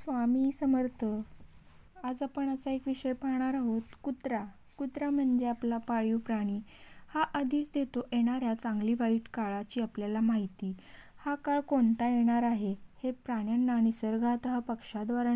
स्वामी समर्थ. आज आपण असा एक विषय पाहणार आहोत. कुत्रा म्हणजे आपला पाळीव प्राणी. हा आधीच देतो येणाऱ्या चांगली वाईट काळाची आपल्याला माहिती. हा काळ कोणता येणार आहे हे प्राण्यांना निसर्गातः पक्ष्याद्वारे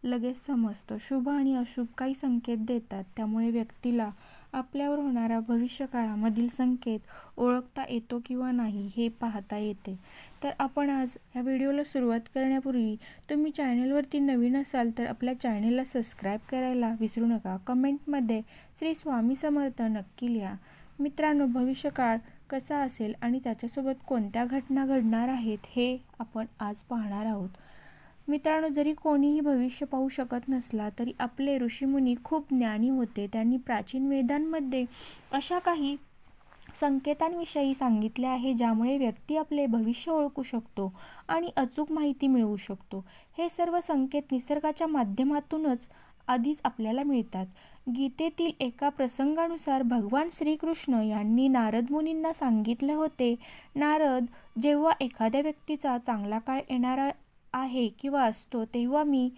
लगेच समजतं. शुभ आणि अशुभ काही संकेत देतात. त्यामुळे व्यक्तीला आपल्यावर होणाऱ्या भविष्यकाळामधील संकेत ओळखता येतो किंवा नाही हे पाहता येते. तर आपण आज या व्हिडिओला सुरुवात करण्यापूर्वी तुम्ही चॅनलवरती नवीन असाल तर आपल्या चॅनलला सबस्क्राईब करायला विसरू नका. कमेंटमध्ये श्री स्वामी समर्थ नक्की लिहा. मित्रांनो, भविष्यकाळ कसा असेल आणि त्याच्यासोबत कोणत्या घटना घडणार आहेत हे आपण आज पाहणार आहोत. मित्रांनो, जरी कोणीही भविष्य पाहू शकत नसला तरी आपले ऋषीमुनी खूप ज्ञानी होते. त्यांनी प्राचीन वेदांमध्ये अशा काही संकेतांविषयी सांगितले आहे ज्यामुळे व्यक्ती आपले भविष्य ओळखू शकतो आणि अचूक माहिती मिळवू शकतो. हे सर्व संकेत निसर्गाच्या माध्यमातूनच आधीच आपल्याला मिळतात. गीतेतील एका प्रसंगानुसार भगवान श्रीकृष्ण यांनी नारद मुनींना सांगितले होते, नारद, जेव्हा एखाद्या व्यक्तीचा चांगला काळ येणारा आहे किंवा असतो तेव्हा मी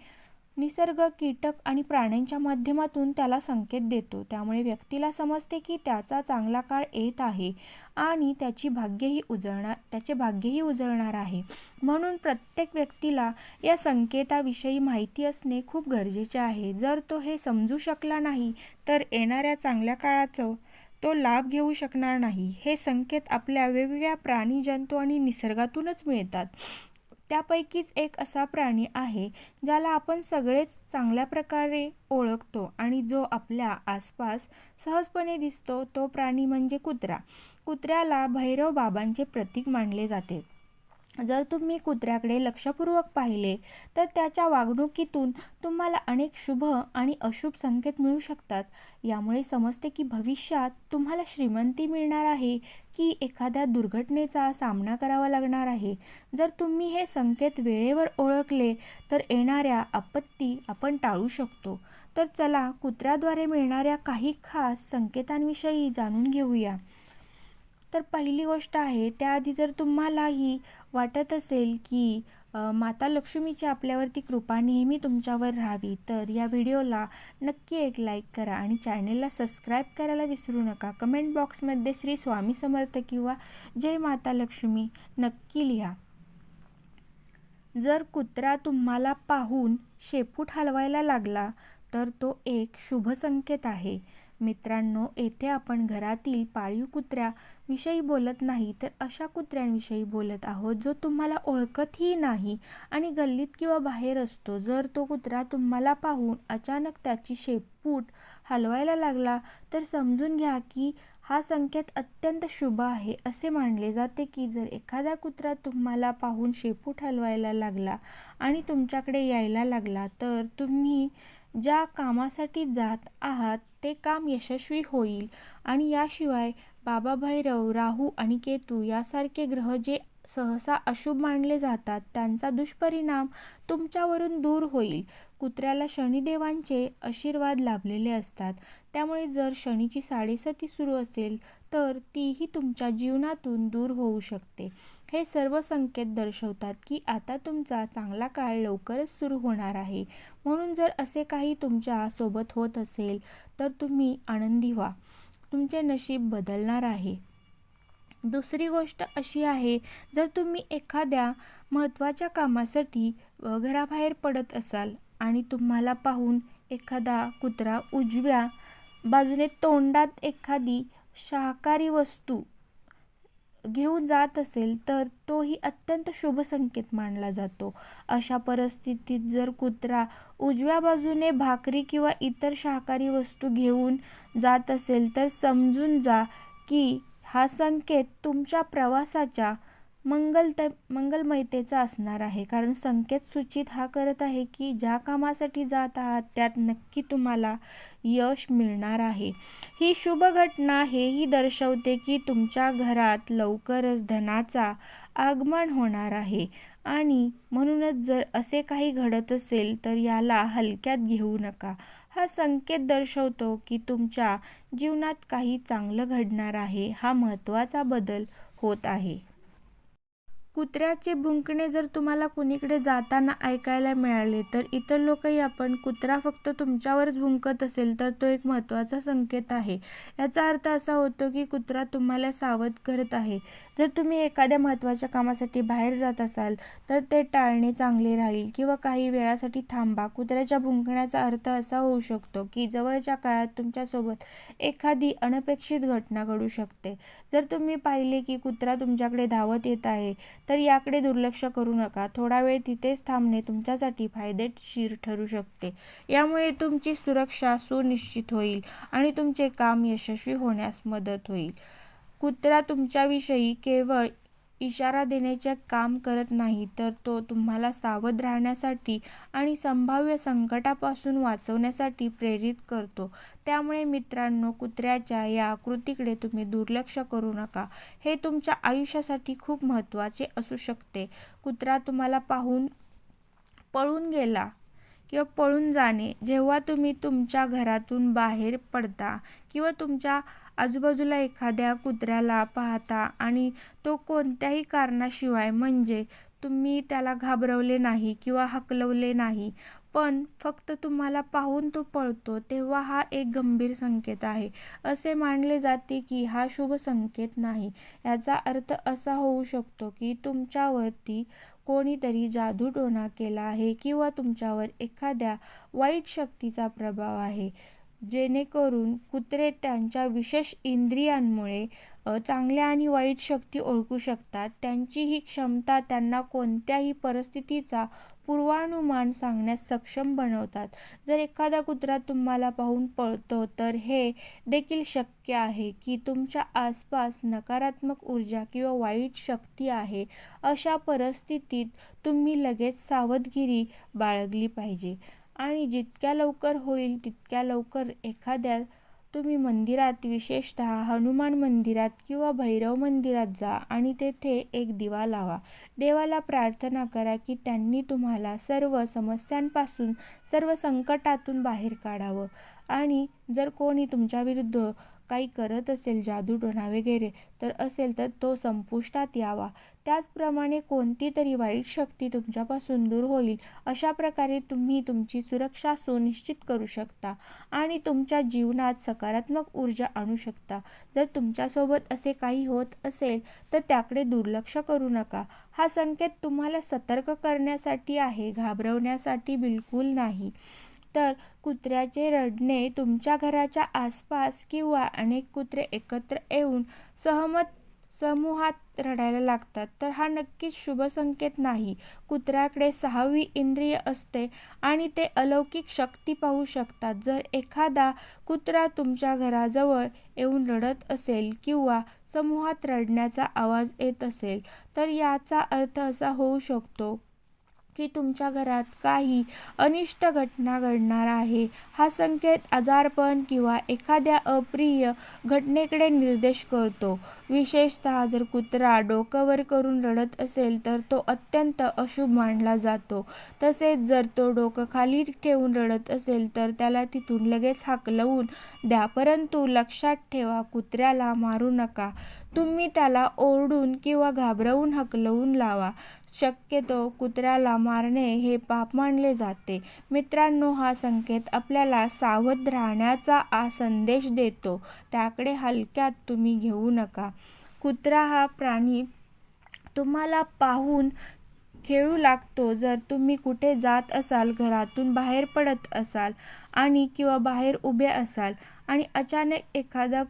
निसर्ग, कीटक आणि प्राण्यांच्या माध्यमातून त्याला संकेत देतो. त्यामुळे व्यक्तीला समजते की त्याचा चांगला काळ येत आहे आणि त्याचे भाग्यही उजळणार आहे. म्हणून प्रत्येक व्यक्तीला या संकेताविषयी माहिती असणे खूप गरजेचे आहे. जर तो हे समजू शकला नाही तर येणाऱ्या चांगल्या काळाचा तो लाभ घेऊ शकणार नाही. हे संकेत आपल्या वेगवेगळ्या प्राणी, जंतू आणि निसर्गातूनच मिळतात. त्यापैकीच एक असा प्राणी आहे ज्याला आपण सगळेच चांगल्या प्रकारे ओळखतो आणि जो आपल्या आसपास सहजपणे दिसतो. तो प्राणी म्हणजे कुत्रा. कुत्र्याला भैरव बाबांचे प्रतीक मानले जाते. जर तुम्ही कुत्र्याकडे लक्षपूर्वक पाहिले तर त्याच्या वागणुकीतून तुम्हाला अनेक शुभ आणि अशुभ संकेत मिळू शकतात. यामुळे समजते की भविष्यात तुम्हाला श्रीमंती मिळणार आहे की एखाद्या दुर्घटनेचा सामना करावा लागणार आहे. जर तुम्ही हे संकेत वेळेवर ओळखले तर येणाऱ्या आपत्ती आपण टाळू शकतो. तर चला, कुत्र्याद्वारे मिळणाऱ्या काही खास संकेतांविषयी जाणून घेऊया. तर पहिली गोष्ट आहे, त्याआधी जर तुम्हालाही वाटत असेल की माता लक्ष्मीची आपल्यावरती कृपा नेहमी तुमच्यावर राहावी तर या व्हिडिओला नक्की एक लाईक करा आणि चॅनलला सबस्क्राईब करायला विसरू नका. कमेंट बॉक्समध्ये श्री स्वामी समर्थ किंवा जय माता लक्ष्मी नक्की लिहा. जर कुत्रा तुम्हाला पाहून शेपूट हलवायला लागला तर तो एक शुभ संकेत आहे. मित्रांनो, येथे आपण घरातील पाळीव कुत्र्याविषयी बोलत नाही तर अशा कुत्र्यांविषयी बोलत आहोत जो तुम्हाला ओळखतही नाही आणि गल्लीत किंवा बाहेर असतो. जर तो कुत्रा तुम्हाला पाहून अचानक त्याची शेपूट हलवायला लागला तर समजून घ्या की हा संकेत अत्यंत शुभ आहे. असे मानले जाते की जर एखादा कुत्रा तुम्हाला पाहून शेपूट हलवायला लागला आणि तुमच्याकडे यायला लागला तर तुम्ही ज्या कामासाठी जात आहात ते काम यशस्वी होईल. आणि याशिवाय बाबा भैरव, राहू आणि केतू यासारखे ग्रह जे सहसा अशुभ मानले जातात त्यांचा दुष्परिणाम तुमच्यावरून दूर होईल. कुत्र्याला शनिदेवांचे आशीर्वाद लाभलेले असतात. त्यामुळे जर शनीची साडेसाती सुरू असेल तर तीही तुमच्या जीवनातून दूर होऊ शकते. हे सर्व संकेत दर्शवतात की आता तुमचा चांगला काळ लवकरच सुरू होणार आहे. म्हणून जर असे काही तुमच्या सोबत होत असेल तर तुम्ही आनंदी व्हा. तुमचे नशीब बदलणार आहे. दुसरी गोष्ट अशी आहे, जर तुम्ही एखाद्या महत्त्वाच्या कामासाठी घराबाहेर पडत असाल आणि तुम्हाला पाहून एखादा कुत्रा उजव्या बाजूने तोंडात एखादी शाकाहारी वस्तू घेऊन जात असेल तर तोही अत्यंत शुभ संकेत मानला जातो. अशा परिस्थितीत जर कुत्रा उजव्या बाजूने भाकरी किंवा इतर शाकाहारी वस्तू घेऊन जात असेल तर समजून जा की हा संकेत तुमच्या प्रवासाच्या मंगलमयतेचा असणार आहे. कारण संकेत सूचित हा करत आहे की ज्या कामासाठी जात आहात त्यात नक्की तुम्हाला यश मिळणार आहे. ही शुभ घटना हेही दर्शवते की तुमच्या घरात लवकरच धनाचा आगमन होणार आहे. आणि म्हणूनच जर असे काही घडत असेल तर याला हलक्यात घेऊ नका. हा संकेत दर्शवतो की तुमच्या जीवनात काही चांगलं घडणार आहे. हा महत्त्वाचा बदल होत आहे. कुत्र्याचे भुंकणे जर तुम्हाला कुणीकडे जाताना ऐकायला मिळाले तर इतर लोकही आपण कुत्रा फक्त तुमच्यावरच भुंकत असेल तर तो एक महत्त्वाचा संकेत आहे. याचा अर्थ असा होतो की कुत्रा तुम्हाला सावध करत आहे. जर तुम्ही एखाद्या महत्त्वाच्या कामासाठी बाहेर जात असाल तर ते टाळणे चांगले राहील किंवा काही वेळासाठी थांबा. कुत्र्याच्या भुंकण्याचा अर्थ असा होऊ शकतो की जवळच्या काळात तुमच्यासोबत एखादी अनपेक्षित घटना घडू शकते. जर तुम्ही पाहिले की कुत्रा तुमच्याकडे धावत येत आहे तर याकडे दुर्लक्ष करू नका. थोडा वेळ तिथेच थांबणे तुमच्यासाठी फायदेशीर ठरू शकते. यामुळे तुमची सुरक्षा सुनिश्चित होईल आणि तुमचे काम यशस्वी होण्यास मदत होईल. कुत्रा तुमच्याविषयी केवळ इशारा देण्याचे काम करत नाही तर तो तुम्हाला सावध राहण्यासाठी आणि संभाव्य संकटापासून वाचवण्यासाठी प्रेरित करतो. त्यामुळे मित्रांनो, कुत्र्याच्या या कृतीकडे तुम्ही दुर्लक्ष करू नका. हे तुमच्या आयुष्यासाठी खूप महत्त्वाचे असू शकते. कुत्रा तुम्हाला पाहून पळून गेला किंवा पळून जाणे, जेव्हा तुम्ही तुमच्या घरातून बाहेर पडता किंवा तुमच्या आजूबाजूला एखाद्या कुत्र्याला पाहता आणि तो कोणत्याही कारणाशिवाय, म्हणजे तुम्ही त्याला घाबरवले नाही किंवा हाकलवले नाही, पण फक्त तुम्हाला पाहून तो पळतो, तेव्हा हा एक गंभीर संकेत आहे. असे मानले जाते की हा शुभ संकेत नाही. याचा अर्थ असा होऊ शकतो की तुमच्यावरती कोणीतरी जादूटोणा केला आहे किंवा तुमच्यावर एखाद्या वाईट शक्तीचा प्रभाव आहे. जेणेकरून कुत्रे त्यांच्या विशेष इंद्रियांमुळे चांगल्या आणि वाईट शक्ती ओळखू शकतात. त्यांची ही क्षमता त्यांना कोणत्याही परिस्थितीचा पूर्वानुमान सांगण्यास सक्षम बनवतात. जर एखादा कुत्रा तुम्हाला पाहून पळतो तर हे देखील शक्य आहे की तुमच्या आसपास नकारात्मक ऊर्जा किंवा वाईट शक्ती आहे. अशा परिस्थितीत तुम्ही लगेच सावधगिरी बाळगली पाहिजे आणि जितक्या लवकर होईल तितक्या लवकर एखाद्या तुम्ही मंदिरात, विशेषतः हनुमान मंदिरात किंवा भैरव मंदिरात जा आणि तेथे एक दिवा लावा. देवाला प्रार्थना करा की त्यांनी तुम्हाला सर्व समस्यांपासून, सर्व संकटातून बाहेर काढावं. आणि जर कोणी तुमच्याविरुद्ध काही करत असेल, जादूटोणा वगैरे तर तो संपुष्टात यावा. त्याचप्रमाणे कोणती तरी वाईट शक्ती तुमच्यापासून दूर होईल. अशा प्रकारे तुम्ही तुमची सुरक्षा सुनिश्चित करू शकता आणि तुमच्या जीवनात सकारात्मक ऊर्जा आणू शकता. जर तुमच्यासोबत असे काही होत असेल तर त्याकडे दुर्लक्ष करू नका. हा संकेत तुम्हाला सतर्क करण्यासाठी आहे, घाबरवण्यासाठी बिलकुल नाही. तर कुत्र्याचे रडणे तुमच्या घराच्या आसपास किंवा अनेक कुत्रे एकत्र येऊन समूहात रडायला लागतात तर हा नक्कीच शुभ संकेत नाही. कुत्र्याकडे 6वी इंद्रिय असते आणि ते अलौकिक शक्ती पाहू शकतात. जर एखादा कुत्रा तुमच्या घराजवळ येऊन रडत असेल किंवा समूहात रडण्याचा आवाज येत असेल तर याचा अर्थ असा होऊ शकतो की तुमच्या घरात काही अनिष्ट घटना घडणार आहे. हा संकेत आजारपण किंवा एखाद्या अप्रिय घटनेकडे निर्देश करतो. विशेषतः जर कुत्रा डोकं वर करून रडत असेल तर तो अत्यंत अशुभ मानला जातो. तसेच जर तो डोकं खाली ठेवून रडत असेल तर त्याला तिथून लगेच हाकलवून द्या. परंतु लक्षात ठेवा, कुत्र्याला मारू नका. तुम्ही त्याला ओरडून किंवा घाबरवून हाकलवून लावा. शक्यतो कुत्र्याला मारणे हे पाप मानले जाते. मित्रांनो, हा संकेत आपल्याला सावध राहण्याचा संदेश देतो. त्याकडे हलक्यात तुम्ही घेऊ नका. कुत्रा हा प्राणी तुम्हाला पाहून खेळू लागतो. जर तुम्ही कुठे जात असाल, घरातून बाहेर पडत असाल आणि किंवा बाहेर उभे असाल आणि अचानक एखादा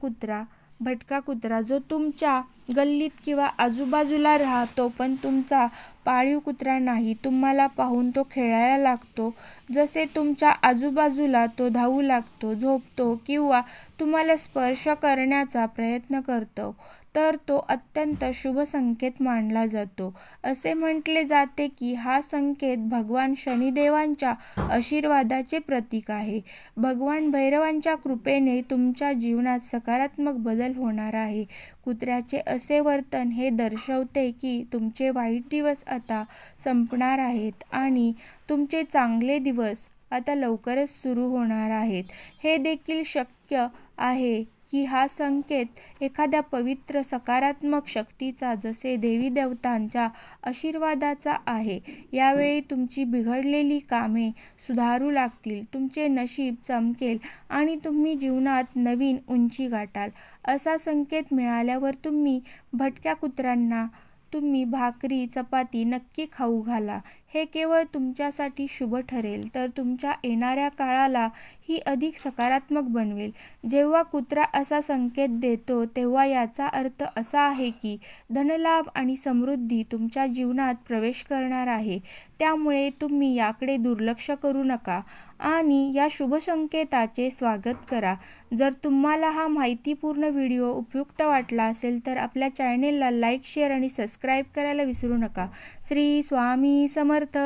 भटका कुत्रा जो तुमच्या गल्लीत किंवा आजूबाजूला राहतो पण तुमचा पाळीव कुत्रा नाही, तुम्हाला पाहून तो खेळायला लागतो, जसे तुमच्या आजूबाजूला तो धावू लागतो, झोपतो किंवा तुम्हाला स्पर्श करण्याचा प्रयत्न करतो तर तो अत्यंत शुभ संकेत मानला जातो. असे म्हटले जाते की हा संकेत भगवान शनिदेवांच्या आशीर्वादाचे प्रतीक आहे. भगवान भैरवांच्या कृपेने तुमच्या जीवनात सकारात्मक बदल होणार आहे. कुत्र्याचे असे वर्तन हे दर्शवते की तुमचे वाईट दिवस आता संपणार आहेत आणि तुमचे चांगले दिवस आता लवकरच सुरू होणार आहेत. हे देखील शक्य आहे की हा संकेत एखाद्या पवित्र सकारात्मक शक्तीचा, जसे देवी देवतांच्या आशीर्वादाचा आहे. यावेळी तुमची बिघडलेली कामे सुधारू लागतील, तुमचे नशीब चमकेल आणि तुम्ही जीवनात नवीन उंची गाठाल. असा संकेत मिळाल्यावर तुम्ही भटक्या कुत्र्यांना तुम्ही भाकरी चपाती नक्की खाऊ घाला. हे केवळ तुमच्यासाठी शुभ ठरेल, तर तुमच्या येणाऱ्या काळाला ही अधिक सकारात्मक बनवेल. जेव्हा कुत्रा असा संकेत देतो तेव्हा याचा अर्थ असा आहे की धनलाभ आणि समृद्धी तुमच्या जीवनात प्रवेश करणार आहे. त्यामुळे तुम्ही याकडे दुर्लक्ष करू नका आणि या शुभ संकेताचे स्वागत करा. जर तुम्हाला हा माहितीपूर्ण व्हिडिओ उपयुक्त वाटला असेल तर आपल्या चॅनेलला लाईक, शेअर आणि सबस्क्राईब करायला विसरू नका. श्री स्वामी समर्थ.